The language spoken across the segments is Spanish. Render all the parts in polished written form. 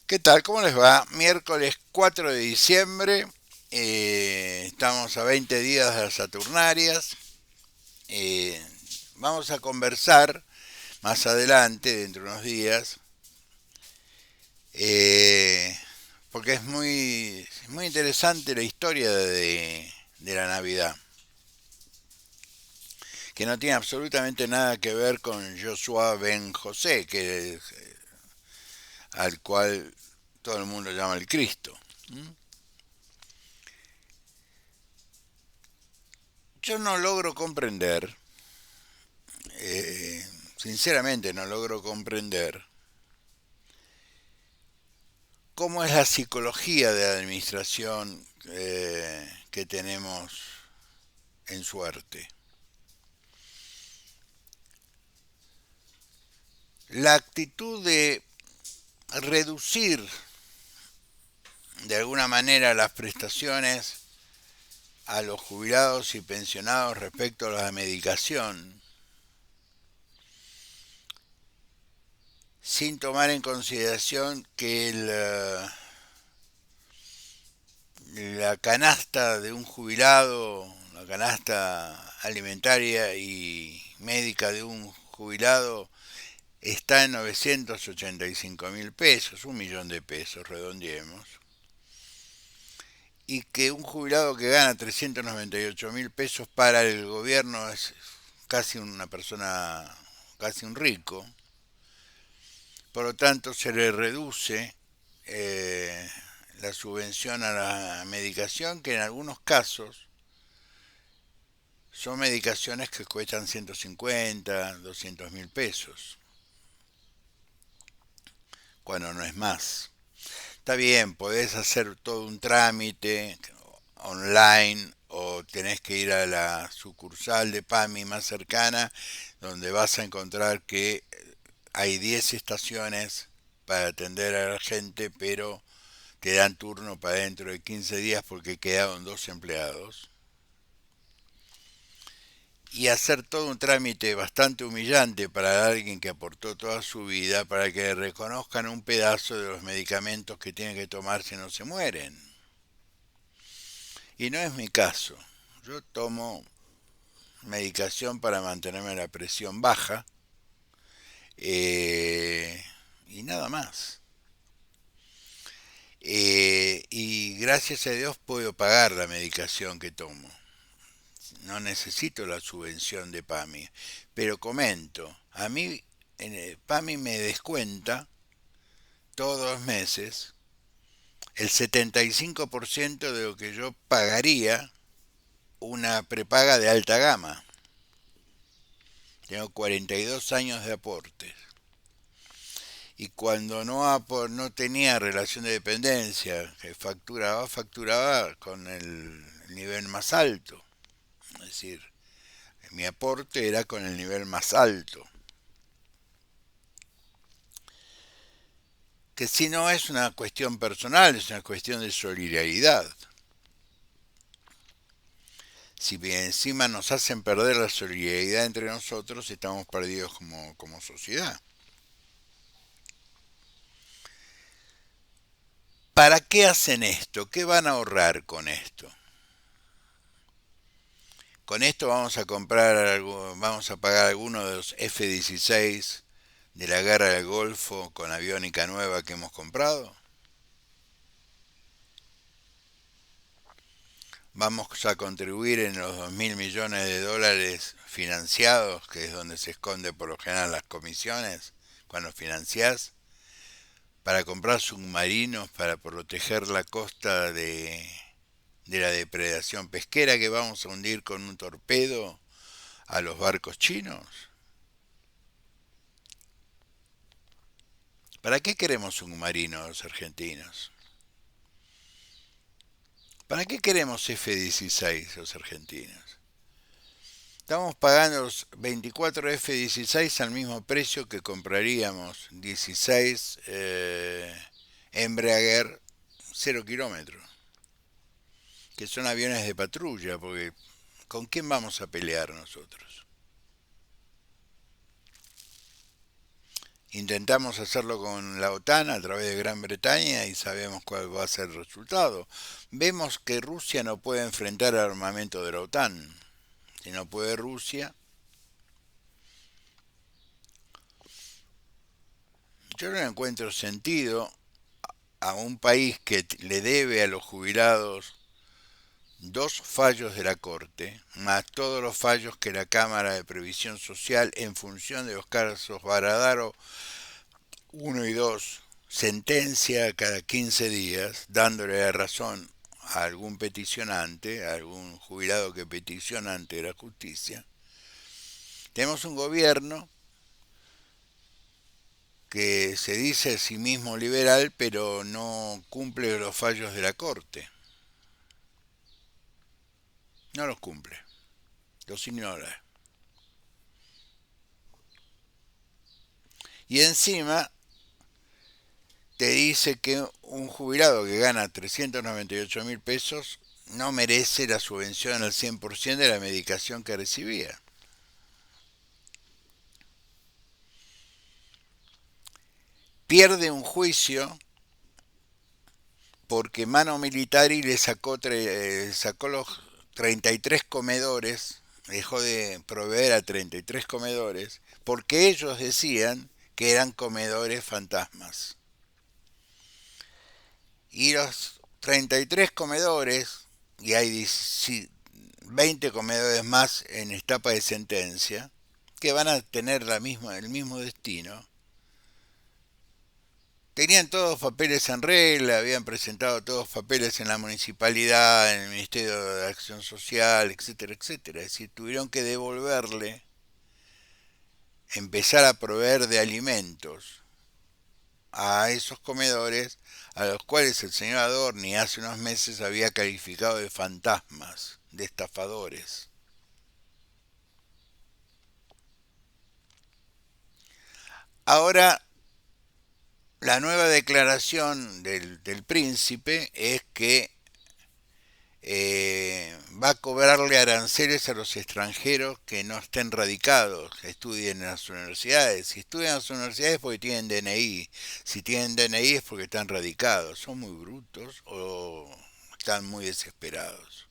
¿Qué tal? ¿Cómo les va? Miércoles 4 de diciembre. Estamos a 20 días de las Saturnarias. eh, Vamos a conversar más adelante, dentro de unos días, eh, porque es muy interesante la historia de la Navidad, que no tiene absolutamente nada que ver con Joshua ben José, al cual todo el mundo llama el Cristo. ¿Mm? Yo no logro comprender, sinceramente no logro comprender cómo es la psicología de la administración que tenemos en suerte. La actitud de reducir de alguna manera las prestaciones a los jubilados y pensionados respecto a la medicación, sin tomar en consideración que la canasta de un jubilado, la canasta alimentaria y médica de un jubilado está en 985 mil pesos, 1 millón de pesos, redondeemos, y que un jubilado que gana 398 mil pesos para el gobierno es casi una persona, casi un rico, por lo tanto se le reduce la subvención a la medicación, que en algunos casos son medicaciones que cuestan 150, 200 mil pesos, cuando no es más. Está bien, podés hacer todo un trámite online o tenés que ir a la sucursal de PAMI más cercana, donde vas a encontrar que hay 10 estaciones para atender a la gente, pero te dan turno para dentro de 15 días porque quedaron dos empleados. Y hacer todo un trámite bastante humillante para alguien que aportó toda su vida para que le reconozcan un pedazo de los medicamentos que tiene que tomar si no se mueren. Y no es mi caso. Yo tomo medicación para mantenerme la presión baja eh, y nada más. Y gracias a Dios puedo pagar la medicación que tomo. No necesito la subvención de PAMI. Pero comento, a mí PAMI me descuenta todos los meses el 75% de lo que yo pagaría una prepaga de alta gama. Tengo 42 años de aportes. Y cuando no tenía relación de dependencia, que facturaba con el nivel más alto. Es decir, mi aporte era con el nivel más alto. Que si no es una cuestión personal, es una cuestión de solidaridad. Si bien encima nos hacen perder la solidaridad entre nosotros, estamos perdidos como sociedad. ¿Para qué hacen esto? ¿Qué van a ahorrar con esto? Con esto vamos a vamos a pagar algunos de los F-16 de la guerra del Golfo con aviónica nueva que hemos comprado. Vamos a contribuir en los 2.000 millones de dólares financiados, que es donde se esconde por lo general las comisiones, cuando financiás, para comprar submarinos para proteger la costa de la depredación pesquera que vamos a hundir con un torpedo a los barcos chinos. ¿Para qué queremos submarinos los argentinos? ¿Para qué queremos F-16 los argentinos? Estamos pagando los 24 F-16 al mismo precio que compraríamos 16 Embraer 0 kilómetros, que son aviones de patrulla, porque ¿con quién vamos a pelear nosotros? Intentamos hacerlo con la OTAN a través de Gran Bretaña y sabemos cuál va a ser el resultado. Vemos que Rusia no puede enfrentar el armamento de la OTAN. Si no puede Rusia, yo no encuentro sentido a un país que le debe a los jubilados dos fallos de la Corte, más todos los fallos que la Cámara de Previsión Social en función de los casos Baradaro uno y 2 sentencia cada 15 días, dándole la razón a algún peticionante, a algún jubilado que peticiona ante la justicia. Tenemos un gobierno que se dice a sí mismo liberal, pero no cumple los fallos de la Corte. No los cumple, los ignora. Y encima te dice que un jubilado que gana 398.000 pesos no merece la subvención al 100% de la medicación que recibía. Pierde un juicio porque Mano Militari le sacó los 33 comedores, dejó de proveer a 33 comedores, porque ellos decían que eran comedores fantasmas. Y los 33 comedores, y hay 20 comedores más en etapa de sentencia, que van a tener el mismo destino, tenían todos papeles en regla, habían presentado todos papeles en la municipalidad, en el Ministerio de Acción Social, etcétera, etcétera. Es decir, tuvieron que devolverle, empezar a proveer de alimentos a esos comedores a los cuales el señor Adorni hace unos meses había calificado de fantasmas, de estafadores. Ahora, la nueva declaración del príncipe es que va a cobrarle aranceles a los extranjeros que no estén radicados, que estudien en las universidades. Si estudian en las universidades es porque tienen DNI. Si tienen DNI es porque están radicados. ¿Son muy brutos o están muy desesperados?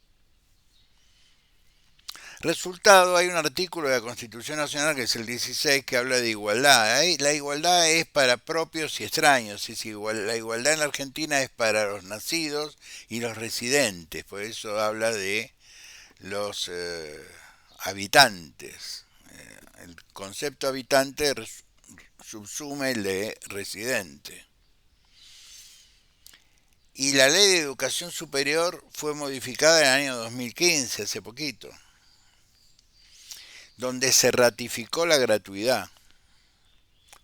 Resultado, hay un artículo de la Constitución Nacional, que es el 16, que habla de igualdad. La igualdad es para propios y extraños. La igualdad en la Argentina es para los nacidos y los residentes. Por eso habla de los habitantes. El concepto habitante subsume el de residente. Y la ley de educación superior fue modificada en el año 2015, hace poquito, donde se ratificó la gratuidad,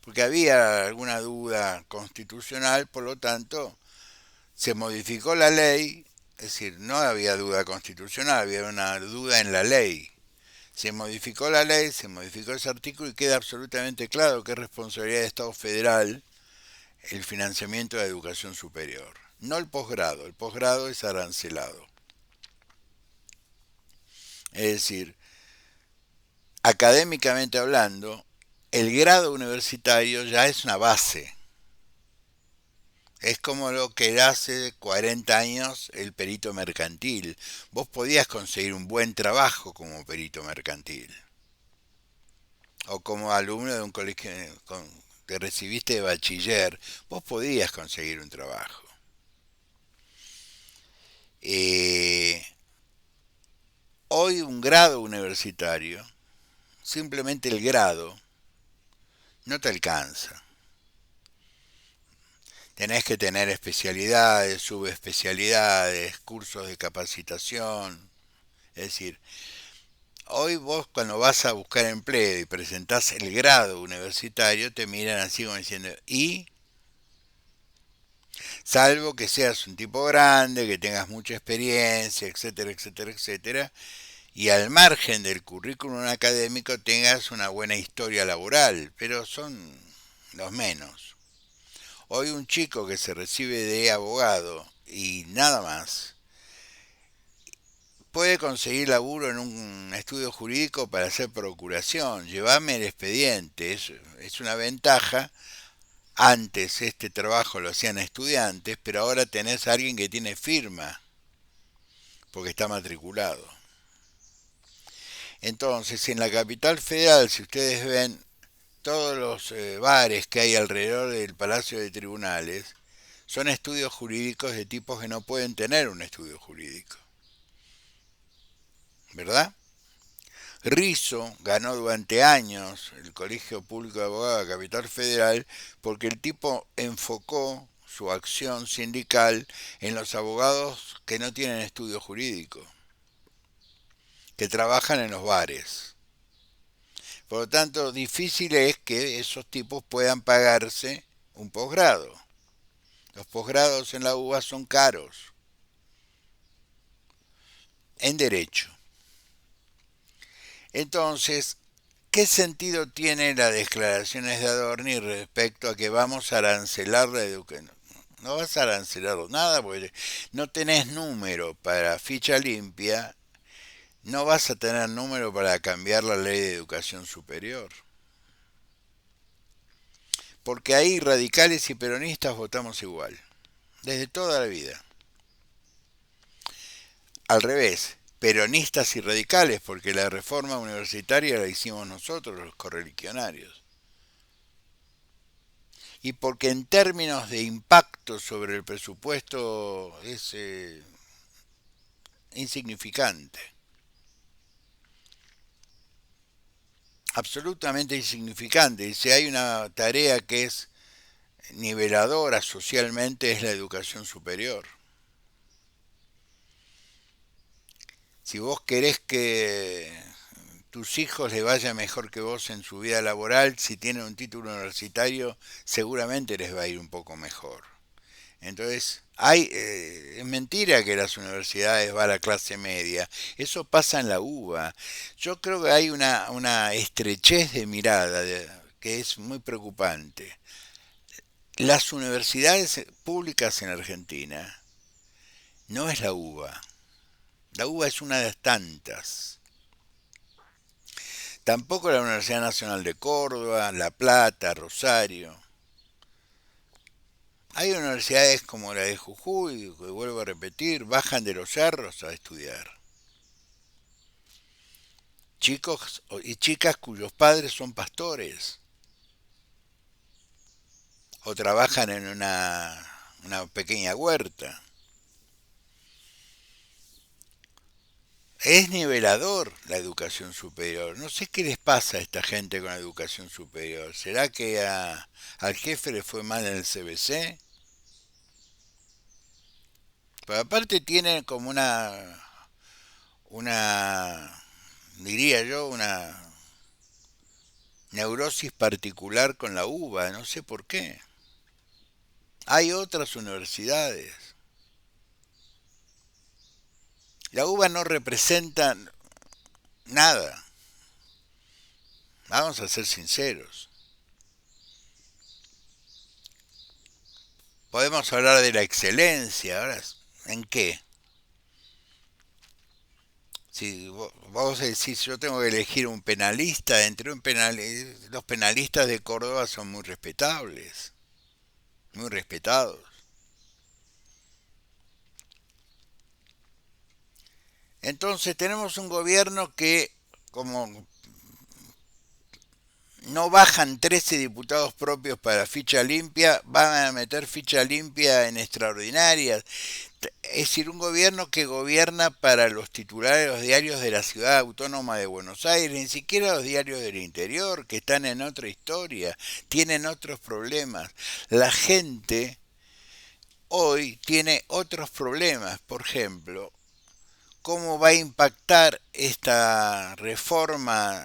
porque había alguna duda constitucional, por lo tanto se modificó la ley, es decir, no había duda constitucional, había una duda en la ley. Se modificó la ley, se modificó ese artículo y queda absolutamente claro que es responsabilidad del Estado federal el financiamiento de la educación superior. No el posgrado es arancelado. Es decir, académicamente hablando, el grado universitario ya es una base. Es como lo que era hace 40 años el perito mercantil. Vos podías conseguir un buen trabajo como perito mercantil. O como alumno de un colegio que recibiste de bachiller, vos podías conseguir un trabajo. Eh, Hoy un grado universitario, simplemente el grado, no te alcanza. Tenés que tener especialidades, subespecialidades, cursos de capacitación. Es decir, hoy vos cuando vas a buscar empleo y presentás el grado universitario, te miran así como diciendo, ¿y? Salvo que seas un tipo grande, que tengas mucha experiencia, etcétera, etcétera, etcétera, y al margen del currículum académico tengas una buena historia laboral, pero son los menos. Hoy un chico que se recibe de abogado y nada más, puede conseguir laburo en un estudio jurídico para hacer procuración. Llévame el expediente. Es una ventaja. Antes este trabajo lo hacían estudiantes, pero ahora tenés a alguien que tiene firma, porque está matriculado. Entonces, en la capital federal, si ustedes ven todos los bares que hay alrededor del Palacio de Tribunales, son estudios jurídicos de tipos que no pueden tener un estudio jurídico, ¿verdad? Rizzo ganó durante años el Colegio Público de Abogados de la Capital Federal porque el tipo enfocó su acción sindical en los abogados que no tienen estudio jurídico, que trabajan en los bares. Por lo tanto, difícil es que esos tipos puedan pagarse un posgrado. Los posgrados en la UBA son caros, en derecho. Entonces, ¿qué sentido tiene las declaraciones de Adorni respecto a que vamos a arancelar la educación? No vas a arancelar nada porque no tenés número para ficha limpia, no vas a tener número para cambiar la ley de educación superior. Porque ahí radicales y peronistas votamos igual, desde toda la vida. Al revés, peronistas y radicales, porque la reforma universitaria la hicimos nosotros, los correligionarios. Y porque en términos de impacto sobre el presupuesto es insignificante, absolutamente insignificante. Y si hay una tarea que es niveladora socialmente es la educación superior. Si vos querés que tus hijos les vaya mejor que vos en su vida laboral, si tienen un título universitario, seguramente les va a ir un poco mejor. Entonces, es mentira que las universidades va a la clase media. Eso pasa en la UBA. Yo creo que hay una estrechez de mirada que es muy preocupante. Las universidades públicas en Argentina no es la UBA. La UBA es una de las tantas. Tampoco la Universidad Nacional de Córdoba, La Plata, Rosario. Hay universidades como la de Jujuy, que vuelvo a repetir, bajan de los cerros a estudiar. Chicos y chicas cuyos padres son pastores o trabajan en una pequeña huerta. Es nivelador la educación superior. No sé qué les pasa a esta gente con la educación superior. ¿Será que al jefe le fue mal en el CBC? Pero aparte tienen como una, diría yo, una neurosis particular con la UBA, no sé por qué. Hay otras universidades. La UBA no representa nada. Vamos a ser sinceros. Podemos hablar de la excelencia. Ahora, ¿en qué? Si vos decís, yo tengo que elegir un penalista, entre los penalistas de Córdoba son muy respetables, muy respetados. Entonces tenemos un gobierno que, como no bajan 13 diputados propios para ficha limpia, van a meter ficha limpia en extraordinarias. Es decir, un gobierno que gobierna para los titulares de los diarios de la ciudad autónoma de Buenos Aires, ni siquiera los diarios del interior, que están en otra historia, tienen otros problemas. La gente hoy tiene otros problemas, por ejemplo, cómo va a impactar esta reforma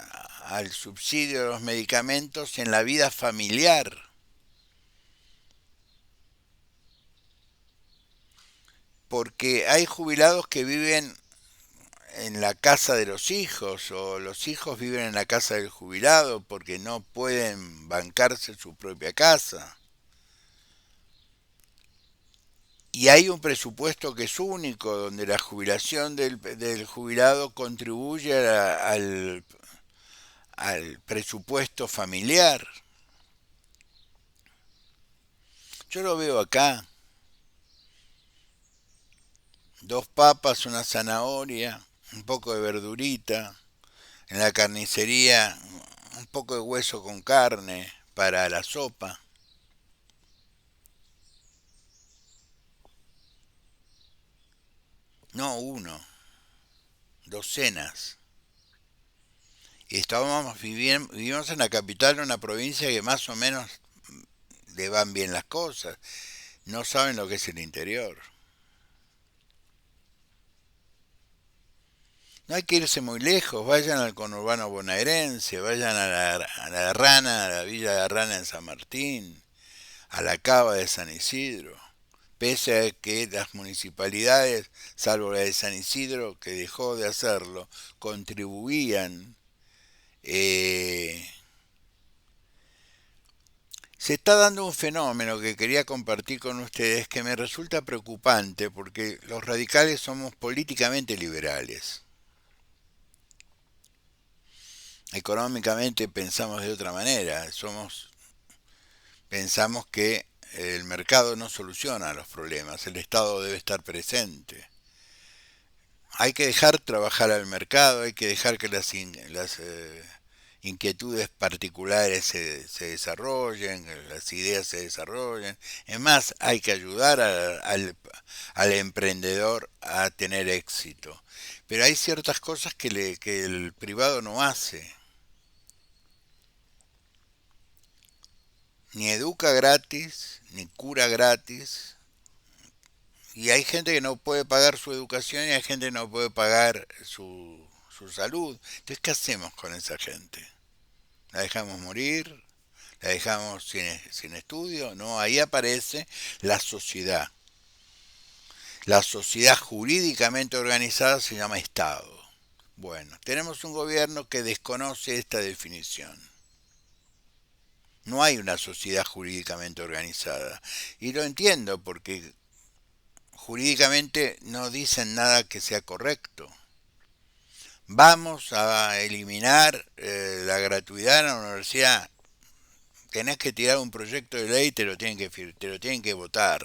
al subsidio de los medicamentos en la vida familiar. Porque hay jubilados que viven en la casa de los hijos o los hijos viven en la casa del jubilado porque no pueden bancarse su propia casa. Y Y hay un presupuesto que es único, donde la jubilación del jubilado contribuye al presupuesto familiar. Yo lo veo acá, dos papas, una zanahoria, un poco de verdurita, en la carnicería un poco de hueso con carne para la sopa. No uno, docenas. Y vivimos en la capital de una provincia que más o menos le van bien las cosas. No saben lo que es el interior. No hay que irse muy lejos, vayan al conurbano bonaerense, vayan a la Rana, a la Villa de la Rana en San Martín, a la Cava de San Isidro. Pese a que las municipalidades, salvo la de San Isidro, que dejó de hacerlo, contribuían, eh, se está dando un fenómeno que quería compartir con ustedes que me resulta preocupante porque los radicales somos políticamente liberales. Económicamente pensamos de otra manera, pensamos que el mercado no soluciona los problemas, el Estado debe estar presente. Hay que dejar trabajar al mercado, hay que dejar que las inquietudes particulares se desarrollen, que las ideas se desarrollen. Es más, hay que ayudar al emprendedor a tener éxito. Pero hay ciertas cosas que el privado no hace. Ni educa gratis, ni cura gratis. Y hay gente que no puede pagar su educación y hay gente que no puede pagar su salud. Entonces, ¿qué hacemos con esa gente? ¿La dejamos morir? ¿La dejamos sin estudio? No, ahí aparece la sociedad. La sociedad jurídicamente organizada se llama Estado. Bueno, tenemos un gobierno que desconoce esta definición. No hay una sociedad jurídicamente organizada. Y lo entiendo porque jurídicamente no dicen nada que sea correcto. Vamos a eliminar la gratuidad en la universidad. Tenés que tirar un proyecto de ley y te lo tienen que votar.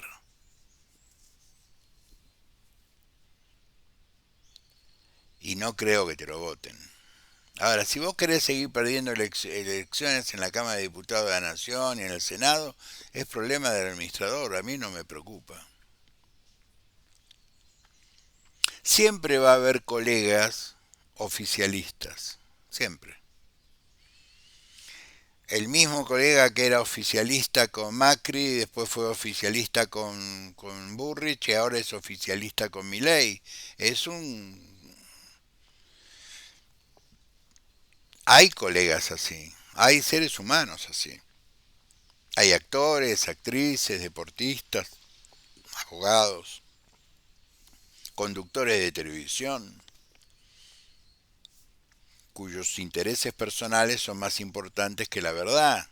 Y no creo que te lo voten. Ahora, si vos querés seguir perdiendo elecciones en la Cámara de Diputados de la Nación y en el Senado, es problema del administrador, a mí no me preocupa. Siempre va a haber colegas oficialistas, siempre. El mismo colega que era oficialista con Macri, después fue oficialista con Burrich y ahora es oficialista con Milei. Es un... Hay colegas así, hay seres humanos así. Hay actores, actrices, deportistas, abogados, conductores de televisión, cuyos intereses personales son más importantes que la verdad,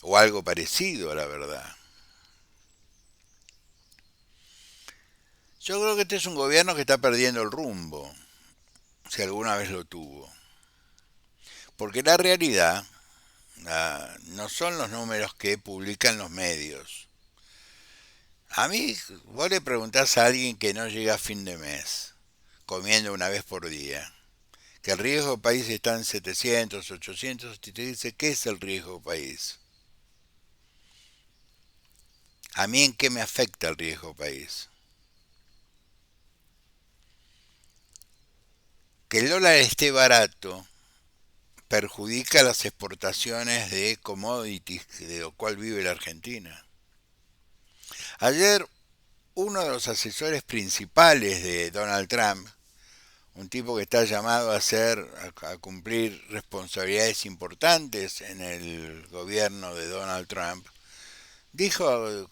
o algo parecido a la verdad. Yo creo que este es un gobierno que está perdiendo el rumbo, si alguna vez lo tuvo. Porque la realidad no son los números que publican los medios. A mí, vos le preguntás a alguien que no llega a fin de mes, comiendo una vez por día, que el riesgo país está en 700, 800, y te dice, ¿qué es el riesgo país? ¿A mí en qué me afecta el riesgo país? Que el dólar esté barato perjudica las exportaciones de commodities de lo cual vive la Argentina. Ayer uno de los asesores principales de Donald Trump, un tipo que está llamado a cumplir responsabilidades importantes en el gobierno de Donald Trump, dijo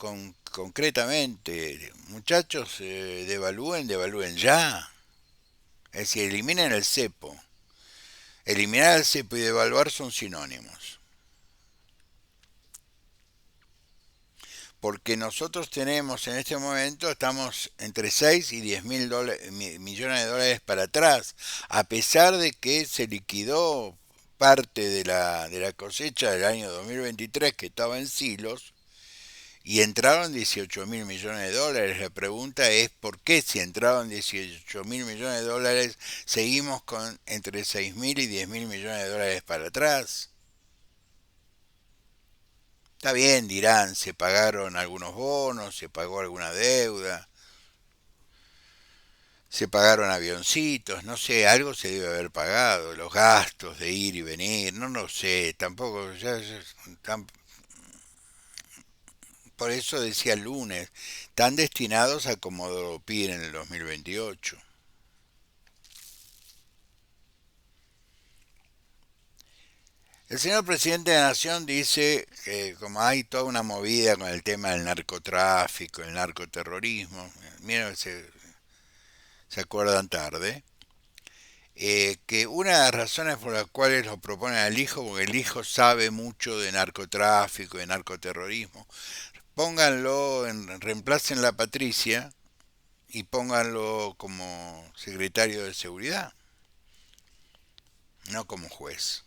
concretamente, muchachos, devalúen ya. Es decir, eliminen el cepo. Eliminar el cepo y devaluar son sinónimos. porque nosotros tenemos en este momento, estamos entre 6 y 10 mil millones de dólares para atrás, a pesar de que se liquidó parte de la cosecha del año 2023 que estaba en silos y entraron 18 mil millones de dólares. La pregunta es por qué si entraron 18 mil millones de dólares seguimos con entre 6 mil y 10 mil millones de dólares para atrás. Está bien, dirán, se pagaron algunos bonos, se pagó alguna deuda, se pagaron avioncitos, no sé, algo se debe haber pagado, los gastos de ir y venir, no lo sé, tampoco, por eso decía el lunes, están destinados a como lo piden en el 2028. El señor presidente de la Nación dice que como hay toda una movida con el tema del narcotráfico, el narcoterrorismo, miren, se acuerdan tarde, que una de las razones por las cuales lo proponen al hijo, porque el hijo sabe mucho de narcotráfico, de narcoterrorismo, pónganlo, reemplacen la Patricia y pónganlo como secretario de seguridad, no como juez.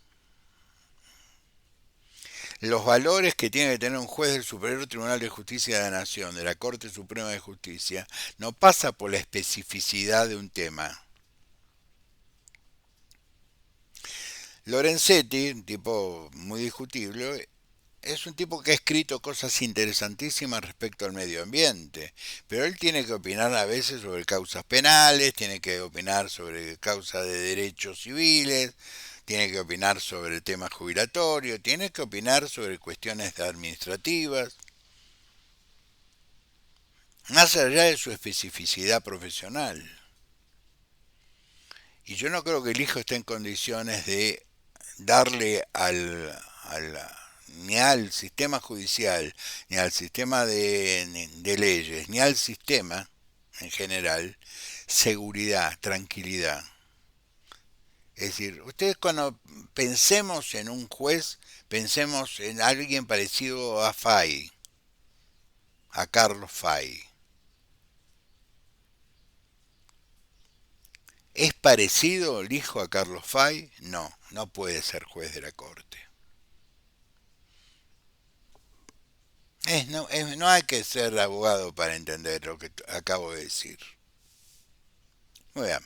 Los valores que tiene que tener un juez del Superior Tribunal de Justicia de la Nación, de la Corte Suprema de Justicia, no pasa por la especificidad de un tema. Lorenzetti, un tipo muy discutible, es un tipo que ha escrito cosas interesantísimas respecto al medio ambiente, pero él tiene que opinar a veces sobre causas penales, tiene que opinar sobre causas de derechos civiles, tiene que opinar sobre el tema jubilatorio, tiene que opinar sobre cuestiones administrativas, más allá de su especificidad profesional. Y yo no creo que el hijo esté en condiciones de darle ni al sistema judicial, ni al sistema de leyes, ni al sistema en general, seguridad, tranquilidad. Es decir, ustedes cuando pensemos en un juez, pensemos en alguien parecido a Fay, a Carlos Fay. ¿Es parecido el hijo a Carlos Fay? No, no puede ser juez de la corte. No hay que ser abogado para entender lo que acabo de decir. Muy bien.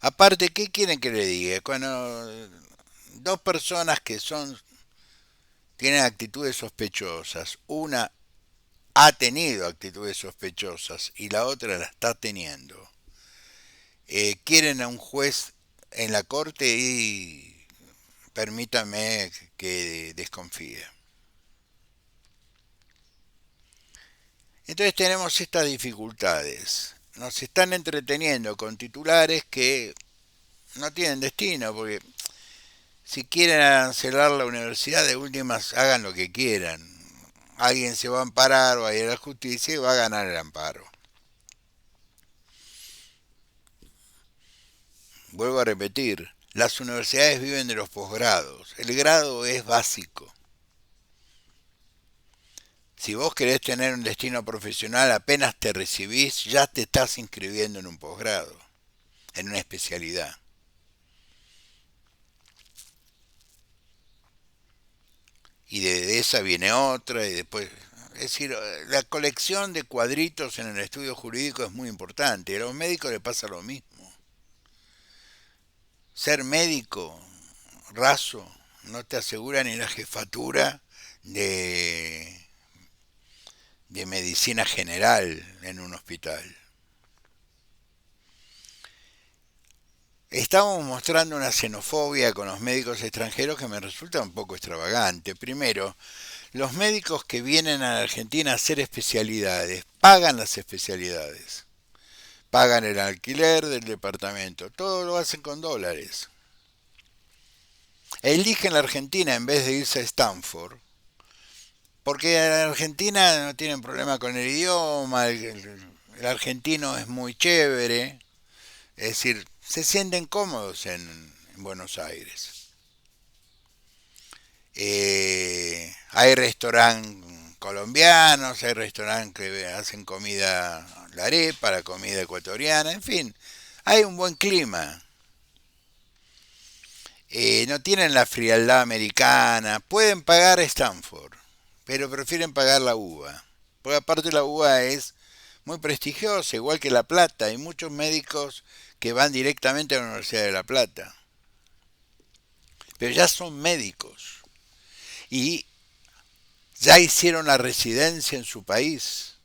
Aparte, ¿qué quieren que le diga? Cuando dos personas que tienen actitudes sospechosas, una ha tenido actitudes sospechosas y la otra la está teniendo, quieren a un juez en la corte y permítame que desconfíe. Entonces tenemos estas dificultades. Nos están entreteniendo con titulares que no tienen destino, porque si quieren arancelar la universidad, de últimas hagan lo que quieran. Alguien se va a amparar, va a ir a la justicia y va a ganar el amparo. Vuelvo a repetir, las universidades viven de los posgrados. El grado es básico. Si vos querés tener un destino profesional, apenas te recibís, ya te estás inscribiendo en un posgrado, en una especialidad. Y de esa viene otra y después... Es decir, la colección de cuadritos en el estudio jurídico es muy importante. A los médicos les pasa lo mismo. Ser médico raso no te asegura ni la jefatura de, de medicina general en un hospital. Estamos mostrando una xenofobia con los médicos extranjeros que me resulta un poco extravagante. Primero, los médicos que vienen a la Argentina a hacer especialidades pagan las especialidades, pagan el alquiler del departamento, todo lo hacen con dólares. Eligen la Argentina en vez de irse a Stanford, porque en la Argentina no tienen problema con el idioma, el argentino es muy chévere, es decir, se sienten cómodos en Buenos Aires. Hay restaurantes colombianos, hay restaurantes que hacen comida, la arepa, la comida ecuatoriana, en fin, hay un buen clima. No tienen la frialdad americana, pueden pagar Stanford, pero prefieren pagar la UBA. Porque aparte la UBA es muy prestigiosa, igual que La Plata. Hay muchos médicos que van directamente a la Universidad de La Plata, pero ya son médicos y ya hicieron la residencia en su país.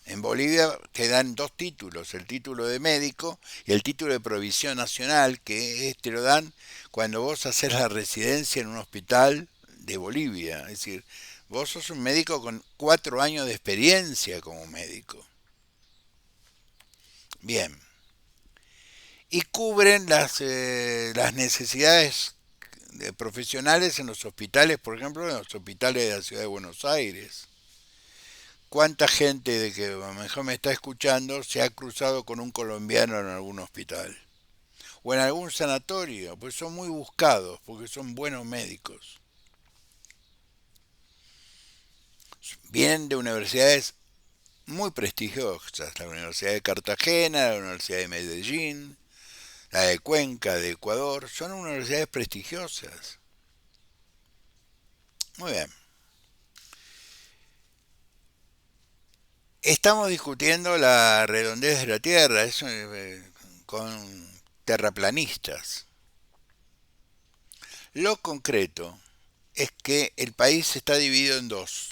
En Bolivia te dan dos títulos, el título de médico y el título de provisión nacional, que te lo dan cuando vos haces la residencia en un hospital de Bolivia. Es decir, vos sos un médico con 4 años de experiencia como médico. Bien. Y cubren las necesidades profesionales en los hospitales, por ejemplo, en los hospitales de la ciudad de Buenos Aires. ¿Cuánta gente de que a lo mejor me está escuchando se ha cruzado con un colombiano en algún hospital? O en algún sanatorio, pues son muy buscados, porque son buenos médicos. Vienen de universidades muy prestigiosas, la Universidad de Cartagena, la Universidad de Medellín, la de Cuenca, de Ecuador, son universidades prestigiosas. Muy bien. Estamos discutiendo la redondez de la Tierra, eso, con terraplanistas. Lo concreto es que el país está dividido en dos.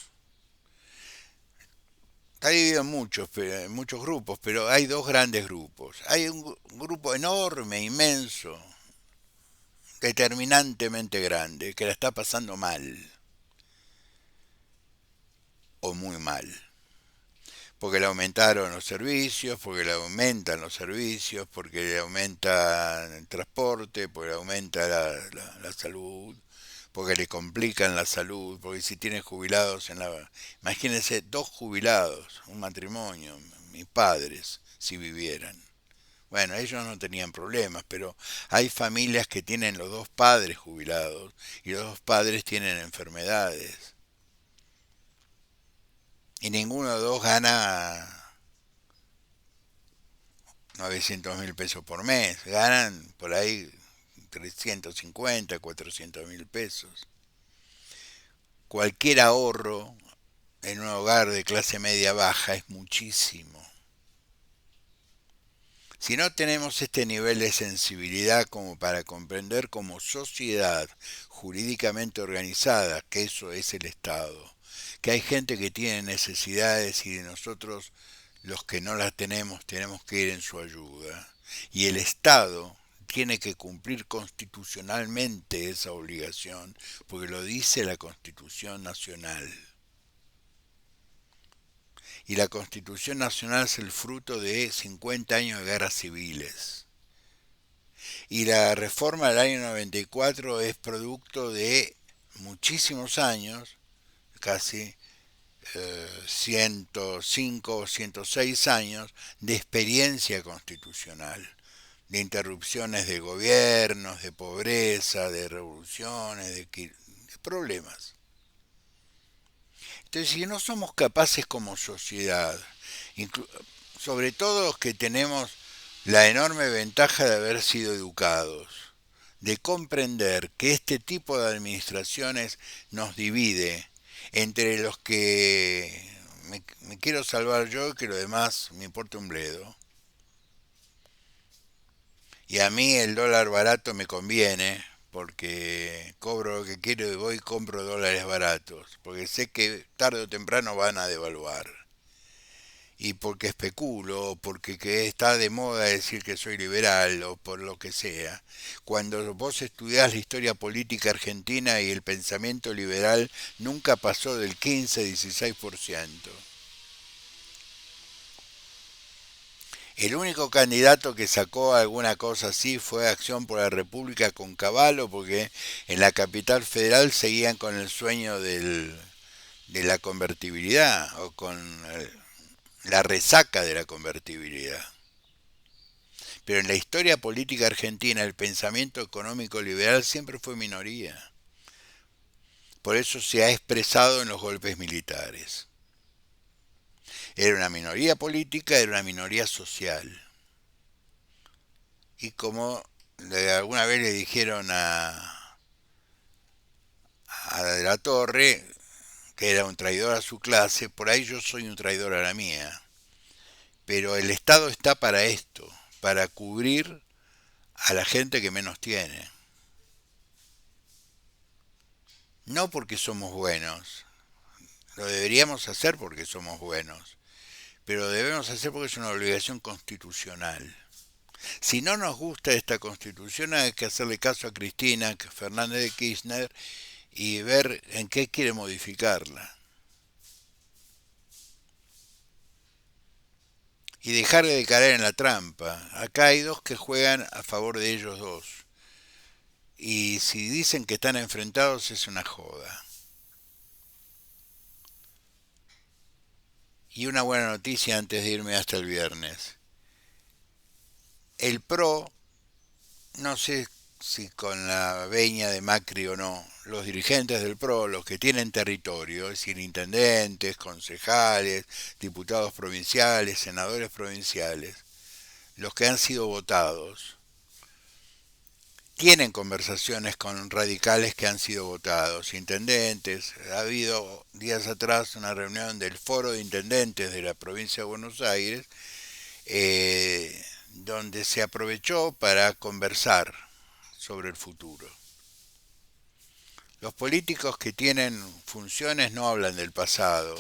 Está dividido en muchos grupos, pero hay dos grandes grupos. Hay un grupo enorme, inmenso, determinantemente grande, que la está pasando mal o muy mal. Porque le aumentaron los servicios, porque le aumentan los servicios, porque le aumenta el transporte, porque le aumenta la salud, porque le complican la salud, porque si tienen jubilados en la... Imagínense dos jubilados, un matrimonio, mis padres, si vivieran. Bueno, ellos no tenían problemas, pero hay familias que tienen los dos padres jubilados y los dos padres tienen enfermedades. Y ninguno de los dos gana 900.000 pesos por mes, ganan por ahí 350, 400.000 pesos. Cualquier ahorro en un hogar de clase media baja es muchísimo. Si no tenemos este nivel de sensibilidad como para comprender como sociedad jurídicamente organizada, que eso es el Estado, que hay gente que tiene necesidades y de nosotros los que no las tenemos que ir en su ayuda, y el Estado tiene que cumplir constitucionalmente esa obligación, porque lo dice la Constitución Nacional. Y la Constitución Nacional es el fruto de 50 años de guerras civiles. Y la reforma del año 94 es producto de muchísimos años, casi 105 o 106 años de experiencia constitucional, de interrupciones de gobiernos, de pobreza, de revoluciones, de problemas. Entonces, si no somos capaces como sociedad, sobre todo los que tenemos la enorme ventaja de haber sido educados, de comprender que este tipo de administraciones nos divide entre los que me quiero salvar yo y que lo demás me importa un bledo, y a mí el dólar barato me conviene, porque cobro lo que quiero y voy y compro dólares baratos, porque sé que tarde o temprano van a devaluar. Y porque especulo, o porque que está de moda decir que soy liberal, o por lo que sea. Cuando vos estudiás la historia política argentina y el pensamiento liberal nunca pasó del 15-16%. El único candidato que sacó alguna cosa así fue Acción por la República con Cavallo, porque en la capital federal seguían con el sueño de la convertibilidad o con la resaca de la convertibilidad. Pero en la historia política argentina el pensamiento económico liberal siempre fue minoría. Por eso se ha expresado en los golpes militares. Era una minoría política, era una minoría social. Y como alguna vez le dijeron a De la Torre, que era un traidor a su clase, por ahí yo soy un traidor a la mía. Pero el Estado está para esto, para cubrir a la gente que menos tiene. No porque somos buenos, lo deberíamos hacer porque somos buenos, pero debemos hacer porque es una obligación constitucional. Si no nos gusta esta constitución hay que hacerle caso a Cristina Fernández de Kirchner y ver en qué quiere modificarla. Y dejar de caer en la trampa. Acá hay dos que juegan a favor de ellos dos. Y si dicen que están enfrentados es una joda. Y una buena noticia antes de irme hasta el viernes. El PRO, no sé si con la veña de Macri o no, los dirigentes del PRO, los que tienen territorio, es decir, intendentes, concejales, diputados provinciales, senadores provinciales, los que han sido votados, tienen conversaciones con radicales que han sido votados, intendentes. Ha habido días atrás una reunión del Foro de Intendentes de la provincia de Buenos Aires, donde se aprovechó para conversar sobre el futuro. Los políticos que tienen funciones no hablan del pasado,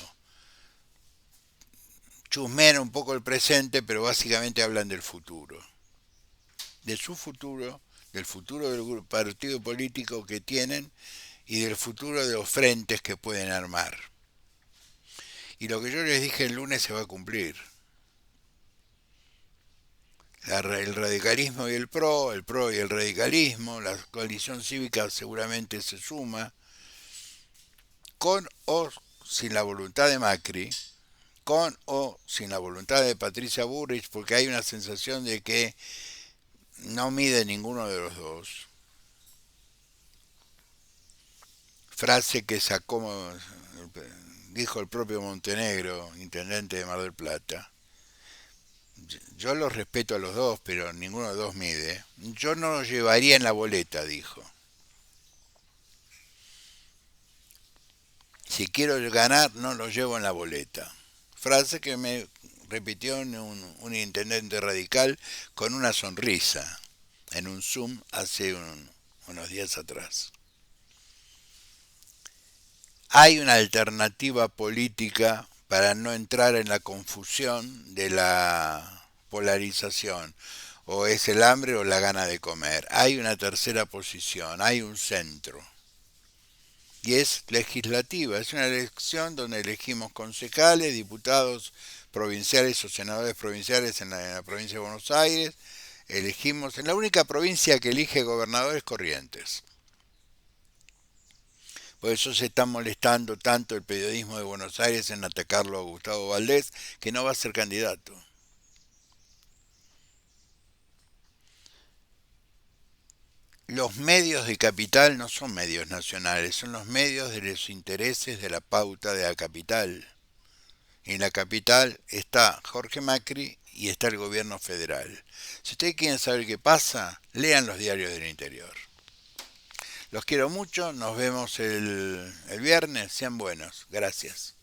chusmean un poco el presente, pero básicamente hablan del futuro. De su futuro, del futuro del partido político que tienen y del futuro de los frentes que pueden armar. Y lo que yo les dije el lunes se va a cumplir. El radicalismo y el PRO y el radicalismo, la coalición cívica seguramente se suma, con o sin la voluntad de Macri, con o sin la voluntad de Patricia Bullrich, porque hay una sensación de que no mide ninguno de los dos. Frase que sacó, dijo el propio Montenegro, intendente de Mar del Plata. Yo los respeto a los dos, pero ninguno de los dos mide. Yo no los llevaría en la boleta, dijo. Si quiero ganar, no los llevo en la boleta. Frase que me repitió un intendente radical con una sonrisa en un Zoom hace unos días atrás. Hay una alternativa política para no entrar en la confusión de la polarización. O es el hambre o la gana de comer. Hay una tercera posición, hay un centro. Y es legislativa, es una elección donde elegimos concejales, diputados provinciales o senadores provinciales en la provincia de Buenos Aires. Elegimos, en la única provincia que elige gobernadores Corrientes. Por eso se está molestando tanto el periodismo de Buenos Aires en atacarlo a Gustavo Valdés, que no va a ser candidato. Los medios de capital no son medios nacionales, son los medios de los intereses de la pauta de la capital. En la capital está Jorge Macri y está el gobierno federal. Si ustedes quieren saber qué pasa, lean los diarios del interior. Los quiero mucho, nos vemos el viernes, sean buenos, gracias.